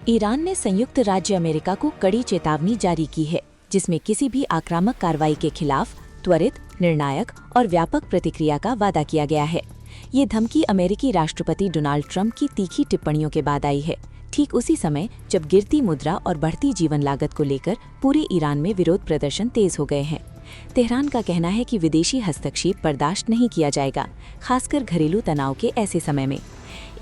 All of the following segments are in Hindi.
ईरान ने संयुक्त राज्य अमेरिका को कड़ी चेतावनी जारी की है, जिसमें किसी भी आक्रामक कार्रवाई के खिलाफ त्वरित, निर्णायक और व्यापक प्रतिक्रिया का वादा किया गया है। ये धमकी अमेरिकी राष्ट्रपति डोनाल्ड ट्रंप की तीखी टिप्पणियों के बाद आई है, ठीक उसी समय जब गिरती मुद्रा और बढ़ती जीवन लागत को लेकर पूरे ईरान में विरोध प्रदर्शन तेज हो गए हैं। तेहरान का कहना है कि विदेशी हस्तक्षेप बर्दाश्त नहीं किया जाएगा, खासकर घरेलू तनाव के ऐसे समय में।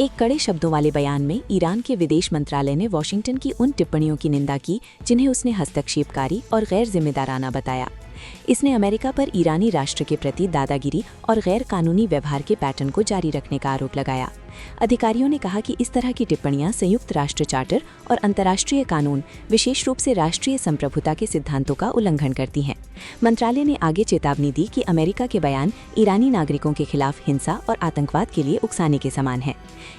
एक कड़े शब्दों वाले बयान में ईरान के विदेश मंत्रालय ने वॉशिंगटन की उन टिप्पणियों की निंदा की जिन्हें उसने हस्तक्षेपकारी और गैर जिम्मेदाराना बताया। इसने अमेरिका पर ईरानी राष्ट्र के प्रति दादागिरी और गैर कानूनी व्यवहार के पैटर्न को जारी रखने का आरोप लगाया। अधिकारियों ने कहा कि इस तरह की टिप्पणियां संयुक्त राष्ट्र चार्टर और अंतर्राष्ट्रीय कानून, विशेष रूप से राष्ट्रीय संप्रभुता के सिद्धांतों का उल्लंघन करती हैं। मंत्रालय ने आगे चेतावनी दी कि अमेरिका के बयान ईरानी नागरिकों के खिलाफ हिंसा और आतंकवाद के लिए उकसाने के समान है।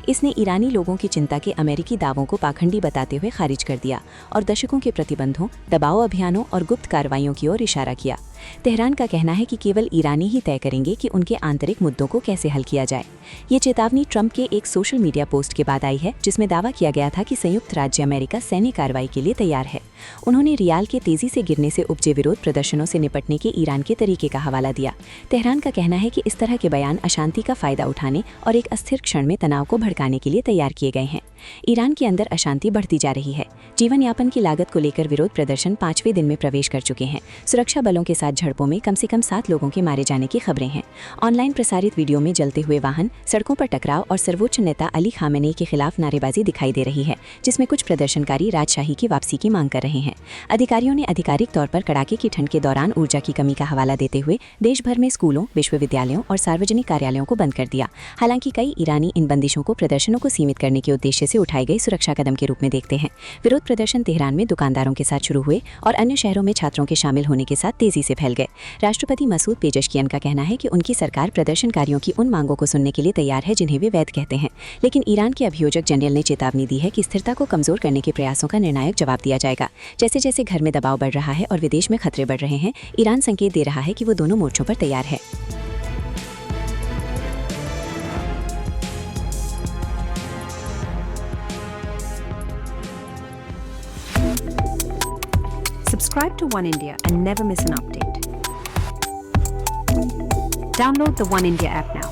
इसने ईरानी लोगों की चिंता के अमेरिकी दावों को पाखंडी बताते हुए खारिज कर दिया और दशकों के प्रतिबंधों, दबाव अभियानों और गुप्त कार्रवाइयों की ओर इशारा किया। तेहरान का कहना है कि केवल ईरानी ही तय करेंगे कि उनके आंतरिक मुद्दों को कैसे हल किया जाए। ये चेतावनी ट्रंप के एक सोशल मीडिया पोस्ट के बाद आई है, जिसमें दावा किया गया था कि संयुक्त राज्य अमेरिका सैन्य कार्रवाई के लिए तैयार है। उन्होंने रियाल के तेजी से गिरने से उपजे विरोध प्रदर्शनों से निपटने के ईरान के तरीके का हवाला दिया। तेहरान का कहना है कि इस तरह के बयान अशांति का फायदा उठाने और एक अस्थिर क्षण में तनाव को भड़काने के लिए तैयार किए गए हैं। ईरान के अंदर अशांति बढ़ती जा रही है। जीवन यापन की लागत को लेकर विरोध प्रदर्शन 5वें दिन में प्रवेश कर चुके हैं। सुरक्षा बलों के साथ झड़पों में कम से कम 7 लोगों के मारे जाने की खबरें हैं। ऑनलाइन प्रसारित वीडियो में जलते हुए वाहन, सड़कों पर टकराव और सर्वोच्च नेता अली खामेनेई के खिलाफ नारेबाजी दिखाई दे रही है, जिसमें कुछ प्रदर्शनकारी राजशाही की वापसी की मांग कर रहे हैं। अधिकारियों ने आधिकारिक तौर पर कड़ाके की ठंड के दौरान ऊर्जा की कमी का हवाला देते हुए देश भर में स्कूलों, विश्वविद्यालयों और सार्वजनिक कार्यालयों को बंद कर दिया। हालांकि कई ईरानी इन बंदिशों को प्रदर्शनों को सीमित करने के उद्देश्य से उठाए गए सुरक्षा कदम के रूप में देखते हैं। विरोध प्रदर्शन तेहरान में दुकानदारों के साथ शुरू हुए और अन्य शहरों में छात्रों के शामिल होने के साथ तेजी से फैल गए। राष्ट्रपति मसूद पेजेशकियन का कहना है कि उनकी सरकार प्रदर्शनकारियों की उन मांगों को सुनने के लिए तैयार है जिन्हें वे वैध कहते हैं, लेकिन ईरान के अभियोजक जनरल ने चेतावनी दी है कि स्थिरता को कमजोर करने के प्रयासों का निर्णायक जवाब दिया जाएगा। जैसे जैसे घर में दबाव बढ़ रहा है और विदेश में खतरे बढ़ रहे हैं, ईरान संकेत दे रहा है कि वो दोनों मोर्चों पर तैयार है। Subscribe to One India and never miss an update. Download the One India app now.